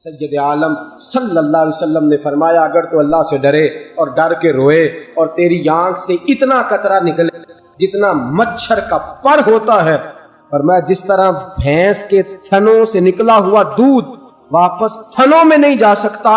سید عالم صلی اللہ علیہ وسلم نے فرمایا اگر تو اللہ سے ڈرے اور ڈر کے روئے اور تیری آنکھ سے اتنا قطرہ نکلے جتنا مچھر کا پر ہوتا ہے، فرمایا جس طرح بھینس کے تھنوں سے نکلا ہوا دودھ واپس تھنوں میں نہیں جا سکتا،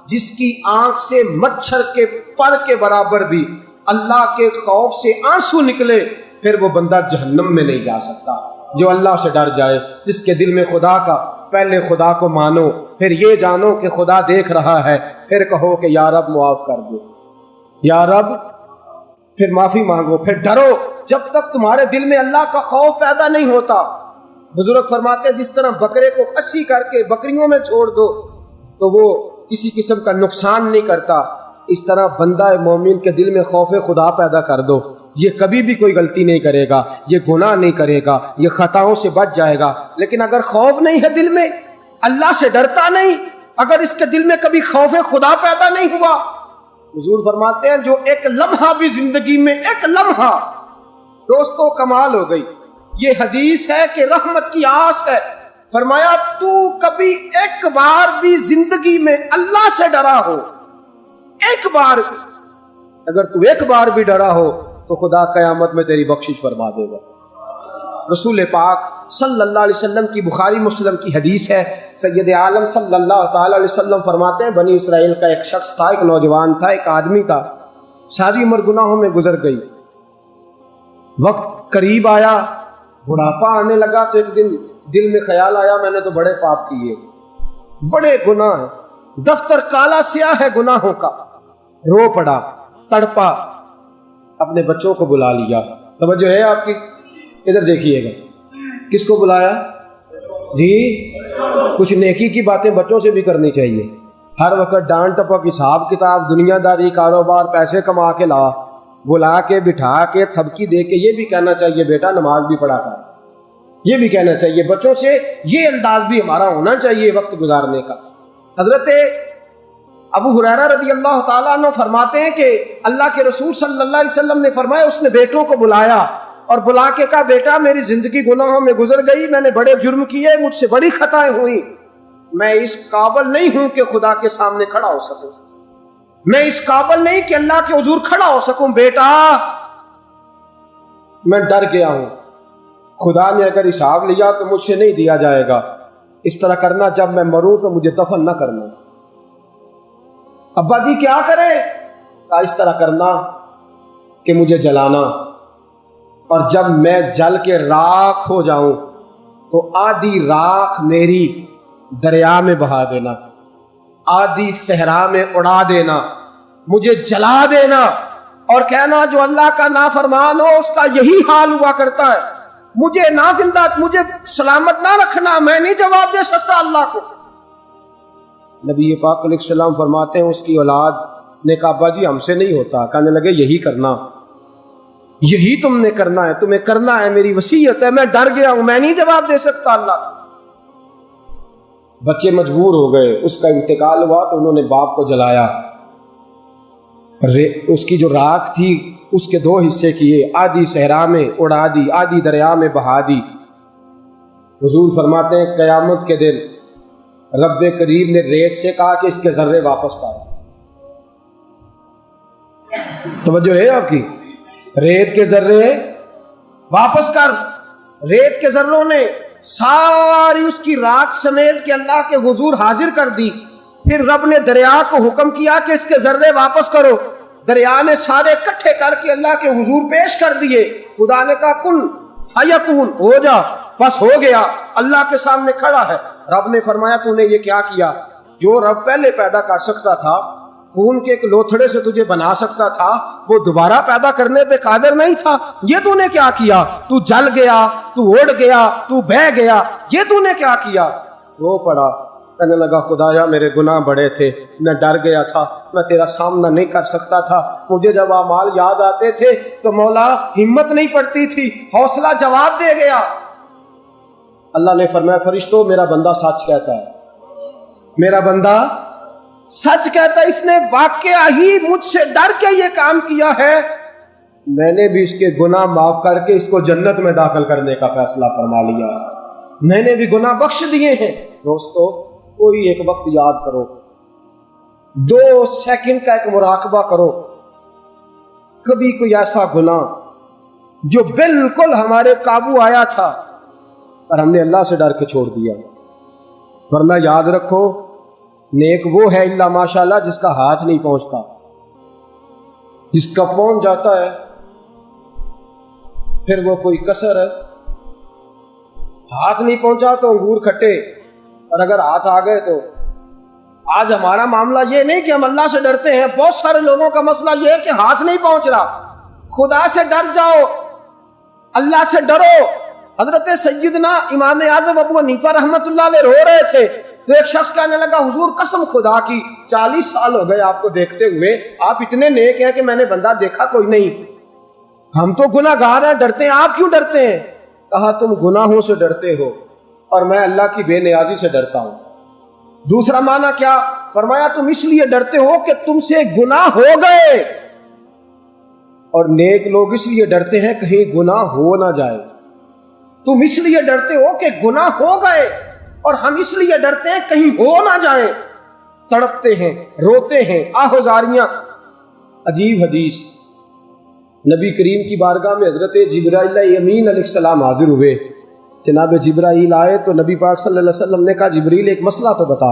جس کی آنکھ سے مچھر کے پر کے برابر بھی اللہ کے خوف سے آنسو نکلے پھر وہ بندہ جہنم میں نہیں جا سکتا۔ جو اللہ سے ڈر جائے، جس کے دل میں خدا کا، پہلے خدا کو مانو، پھر یہ جانو کہ خدا دیکھ رہا ہے، پھر کہو کہ یا رب معاف کر دو، یا رب، پھر معافی مانگو، پھر ڈرو۔ جب تک تمہارے دل میں اللہ کا خوف پیدا نہیں ہوتا، بزرگ فرماتے ہیں جس طرح بکرے کو خصی کر کے بکریوں میں چھوڑ دو تو وہ کسی قسم کا نقصان نہیں کرتا، اس طرح بندہ مومن کے دل میں خوف خدا پیدا کر دو، یہ کبھی بھی کوئی غلطی نہیں کرے گا، یہ گناہ نہیں کرے گا، یہ خطاؤں سے بچ جائے گا۔ لیکن اگر خوف نہیں ہے دل میں، اللہ سے ڈرتا نہیں، اگر اس کے دل میں کبھی خوف خدا پیدا نہیں ہوا، حضور فرماتے ہیں جو ایک لمحہ بھی زندگی میں، ایک لمحہ، دوستو کمال ہو گئی۔ یہ حدیث ہے کہ رحمت کی آس ہے، فرمایا تو کبھی ایک بار بھی زندگی میں اللہ سے ڈرا ہو، ایک بار، اگر تو ایک بار بھی ڈرا ہو تو خدا قیامت میں تیری بخشش فرما دے گا۔ رسول پاک صلی اللہ علیہ وسلم کی بخاری مسلم کی حدیث ہے، سید عالم صلی اللہ تعالی علیہ وسلم فرماتے ہیں بنی اسرائیل کا ایک شخص تھا، ایک نوجوان تھا، ایک آدمی تھا، ساری عمر گناہوں میں گزر گئی، وقت قریب آیا، بڑھاپا آنے لگا تو ایک دن دل میں خیال آیا میں نے تو بڑے پاپ کیے، بڑے گناہ ہیں، دفتر کالا سیاہ ہے گناہوں کا، رو پڑا، تڑپا، اپنے بچوں کو بلا لیا۔ توجہ ہے آپ کی؟ ادھر دیکھیے گا، کس کو بلایا جی؟ کچھ نیکی کی باتیں بچوں سے بھی کرنی چاہیے، ہر وقت ڈانٹ ٹپک، حساب کتاب، دنیا داری، کاروبار، پیسے کما کے لا، بلا کے بٹھا کے تھپکی دے کے یہ بھی کہنا چاہیے بیٹا نماز بھی پڑھا کر، یہ بھی کہنا چاہیے بچوں سے، یہ انداز بھی ہمارا ہونا چاہیے وقت گزارنے کا۔ حضرت ابو ہریرہ رضی اللہ تعالیٰ عنہ فرماتے ہیں کہ اللہ کے رسول صلی اللہ علیہ وسلم نے فرمایا اس نے بیٹوں کو بلایا اور بلا کے کہا بیٹا میری زندگی گناہوں میں گزر گئی، میں نے بڑے جرم کیے، مجھ سے بڑی خطائیں ہوئیں، میں اس قابل نہیں ہوں کہ خدا کے سامنے کھڑا ہو سکوں، میں اس قابل نہیں کہ اللہ کے حضور کھڑا ہو سکوں، بیٹا میں ڈر گیا ہوں، خدا نے اگر حساب لیا تو مجھ سے نہیں دیا جائے گا، اس طرح کرنا جب میں مروں تو مجھے دفن نہ کرنا۔ ابا جی کیا کریں؟ کہا اس طرح کرنا کہ مجھے جلانا، اور جب میں جل کے راکھ ہو جاؤں تو آدھی راکھ میری دریا میں بہا دینا، آدھی صحرا میں اڑا دینا، مجھے جلا دینا، اور کہنا جو اللہ کا نافرمان ہو اس کا یہی حال ہوا کرتا ہے، مجھے نہ زندہ، مجھے سلامت نہ رکھنا، میں نہیں جواب دے سکتا اللہ کو۔ نبی پاک علیہ السلام فرماتے ہیں اس کی اولاد نے کہا ابا جی ہم سے نہیں ہوتا، کہنے لگے یہی کرنا، یہی تم نے کرنا ہے، تمہیں کرنا ہے، میری وصیت ہے، میں ڈر گیا ہوں، میں نہیں جواب دے سکتا اللہ۔ بچے مجبور ہو گئے، اس کا انتقال ہوا تو انہوں نے باپ کو جلایا، اس کی جو راکھ تھی اس کے دو حصے کیے، آدھی صحرا میں اڑا دی، آدھی دریا میں بہا دی۔ حضور فرماتے ہیں قیامت کے دن رب کریم نے ریت سے کہا کہ اس کے ذرے واپس کر۔ توجہ ہے آپ کی؟ ریت کے ذرے واپس کر۔ ریت کے ذروں نے ساری اس کی راکھ سمیت کے اللہ کے حضور حاضر کر دی، پھر رب نے دریا کو حکم کیا کہ اس کے ذرے واپس کرو، دریا نے سارے اکٹھے کر کے اللہ کے حضور پیش کر دیے، خدا نے کہا کن فیکون، ہو جا، بس ہو گیا، اللہ کے سامنے کھڑا ہے۔ رب نے فرمایا تو نے یہ کیا کیا؟ جو رب پہلے پیدا کر سکتا تھا، خون کے ایک لوتھڑے سے تجھے بنا سکتا تھا، وہ دوبارہ پیدا کرنے پہ قادر نہیں تھا، یہ تو نے کیا کیا؟ تو جل گیا، تو اڑ گیا، تو بہہ گیا، یہ تو نے کیا کیا؟ رو پڑا، کہنے لگا خدایا میرے گناہ بڑے تھے، میں ڈر گیا تھا، میں تیرا سامنا نہیں کر سکتا تھا، مجھے جب اعمال یاد آتے تھے تو مولا ہمت نہیں پڑتی تھی، حوصلہ جواب دے گیا۔ اللہ نے فرمایا فرشتوں میرا بندہ سچ کہتا ہے، میرا بندہ سچ کہتا ہے، اس نے واقعہ ہی مجھ سے ڈر کے یہ کام کیا ہے، میں نے بھی اس کے گناہ معاف کر کے اس کو جنت میں داخل کرنے کا فیصلہ فرما لیا، میں نے بھی گناہ بخش دیے ہیں۔ دوستو کوئی ایک وقت یاد کرو, 2 سیکنڈ کا ایک مراقبہ کرو. کبھی کوئی ایسا گناہ جو بالکل ہمارے قابو آیا تھا اور ہم نے اللہ سے ڈر کے چھوڑ دیا. ورنہ یاد رکھو نیک وہ ہے الا ماشاءاللہ جس کا ہاتھ نہیں پہنچتا. جس کا پہنچ جاتا ہے پھر وہ کوئی کسر ہے. ہاتھ نہیں پہنچا تو انگور کھٹے, اور اگر ہاتھ آ گئے تو. آج ہمارا معاملہ یہ نہیں کہ ہم اللہ سے ڈرتے ہیں, بہت سارے لوگوں کا مسئلہ یہ ہے کہ ہاتھ نہیں پہنچ رہا. خدا سے ڈر جاؤ, اللہ سے ڈرو. حضرت سیدنا امام اعظم ابو حنیفہ رحمۃ اللہ علیہ رو رہے تھے تو ایک شخص کہنے لگا حضور قسم خدا کی 40 سال ہو گئے آپ کو دیکھتے ہوئے, آپ اتنے نیک ہیں کہ میں نے بندہ دیکھا کوئی نہیں. ہم تو گناہ گار ہیں, ڈرتے ہیں, آپ کیوں ڈرتے ہیں؟ کہا تم گناہوں سے ڈرتے ہو اور میں اللہ کی بے نیازی سے ڈرتا ہوں. دوسرا معنی کیا فرمایا؟ تم اس لیے ڈرتے ہو کہ تم سے گناہ ہو گئے, اور نیک لوگ اس لیے ڈرتے ہیں کہیں گناہ ہو نہ جائے. تم اس لیے ڈرتے ہو کہ گناہ ہو گئے, اور ہم اس لیے ڈرتے ہیں کہیں ہو نہ جائیں. تڑپتے ہیں, روتے ہیں, آہوزاریاں. عجیب حدیث, نبی کریم کی بارگاہ میں حضرت جبرائیل امین علیہ السلام حاضر ہوئے. جناب جبرائیل آئے تو نبی پاک صلی اللہ علیہ وسلم نے کہا جبریل ایک مسئلہ تو بتا,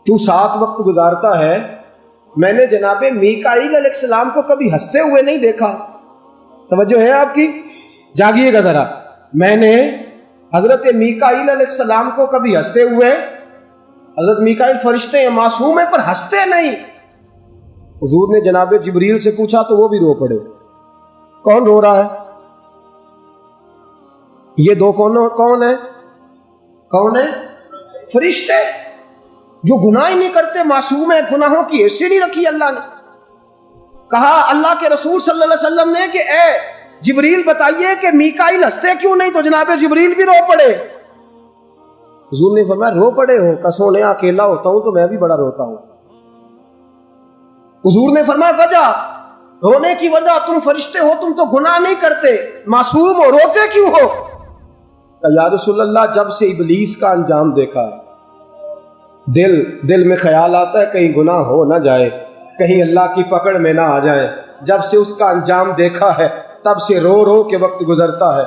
تو 7 وقت گزارتا ہے, میں نے جناب میکائیل علیہ السلام کو کبھی ہنستے ہوئے نہیں دیکھا. توجہ ہے آپ کی, جاگیے گا ذرا. میں نے حضرت میکائیل علیہ السلام کو کبھی ہنستے ہوئے, حضرت میکائیل فرشتے ہیں, معصوم ہیں, پر ہنستے نہیں. حضور نے جناب جبریل سے پوچھا تو وہ بھی رو پڑے. کون رو رہا ہے؟ یہ 2 کون ہے؟ کون ہے؟ فرشتے جو گناہ ہی نہیں کرتے, معصوم ہے, گناہوں کی حیثیت نہیں رکھی اللہ نے. کہا اللہ کے رسول صلی اللہ علیہ وسلم نے کہ اے جبریل بتائیے کہ میکائیل ہنستے کیوں نہیں؟ تو جناب جبریل بھی رو پڑے. حضور نے فرمایا رو پڑے ہو؟ کسوں نے اکیلا ہوتا ہوں تو میں بھی بڑا روتا ہوں. حضور نے فرمایا وجہ, رونے کی وجہ تم فرشتے ہو, تم تو گناہ نہیں کرتے, معصوم ہو, روتے کیوں ہو؟ یا رسول اللہ جب سے ابلیس کا انجام دیکھا دل میں خیال آتا ہے کہیں گناہ ہو نہ جائے, کہیں اللہ کی پکڑ میں نہ آ جائیں. جب سے اس کا انجام دیکھا ہے تب سے رو رو کے وقت گزرتا ہے.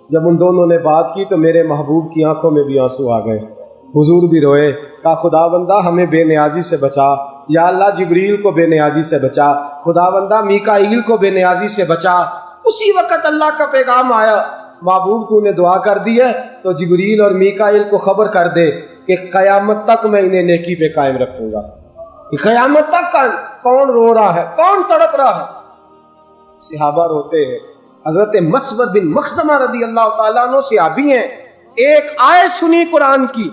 جب ان دونوں نے بات کی تو میرے محبوب کی آنکھوں میں بھی آنسو آ گئے. حضور بھی روئے. کہا خدا بندہ ہمیں بے نیازی سے بچا, یا اللہ جبریل کو بے نیازی سے بچا, خدا بندہ میکائیل کو بے نیازی سے بچا. اسی وقت اللہ کا پیغام آیا, محبوب تو نے دعا کر دی ہے تو جبریل اور میکائیل کو خبر کر دے کہ قیامت تک میں انہیں نیکی پہ قائم رکھوں گا. قیامت تک کون رو رہا ہے, کون تڑپ رہا ہے؟ صحابہ روتے ہیں. حضرت مسعود بن مخزمہ رضی اللہ تعالیٰ عنہ صحابی ہیں. ایک آیت سنی قرآن کی,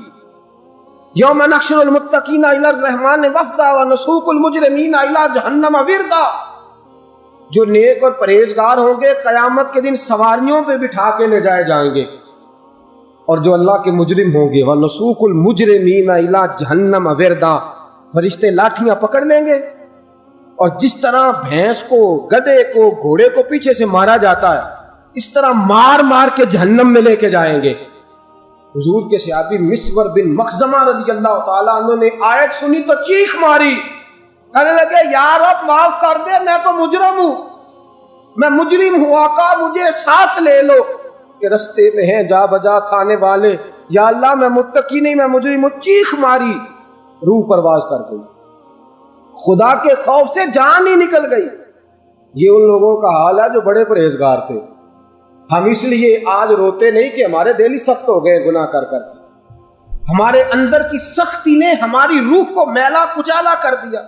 یوم نحشر المتقین الی الرحمن وفدا ونسوق المجرمین الی جہنم وردا. جو نیک اور پرہیزگار ہوں گے قیامت کے دن سواریوں پہ بٹھا کے لے جائے جائیں گے, اور جو اللہ کے مجرم ہوں گے وَنَسُوقُ الْمُجْرِمِينَ إِلَىٰ جَهَنَّمَ وِرْدًا, فرشتے لاٹھیاں پکڑ لیں گے, اور جس طرح بھینس کو, گدھے کو, گھوڑے کو پیچھے سے مارا جاتا ہے اس طرح مار مار کے جہنم میں لے کے جائیں گے. حضور کے صحابی مسور بن مخزمہ رضی اللہ تعالیٰ عنہ نے آیت سنی تو چیخ ماری, کہنے لگے یا رب معاف کر دے, میں تو مجرم ہوں, میں مجرم ہوں, آقا مجھے ساتھ لے لو. کہ رستے میں ہیں جا بجا تھانے والے, یا اللہ میں متقی نہیں میں مجرم ہوں. چیخ ماری, روح پرواز کر گئی, خدا کے خوف سے جان ہی نکل گئی. یہ ان لوگوں کا حال ہے جو بڑے پرہیزگار تھے. ہم اس لیے آج روتے نہیں کہ ہمارے دل ہی سخت ہو گئے گناہ کر کر, ہمارے اندر کی سختی نے ہماری روح کو میلا کچالا کر دیا.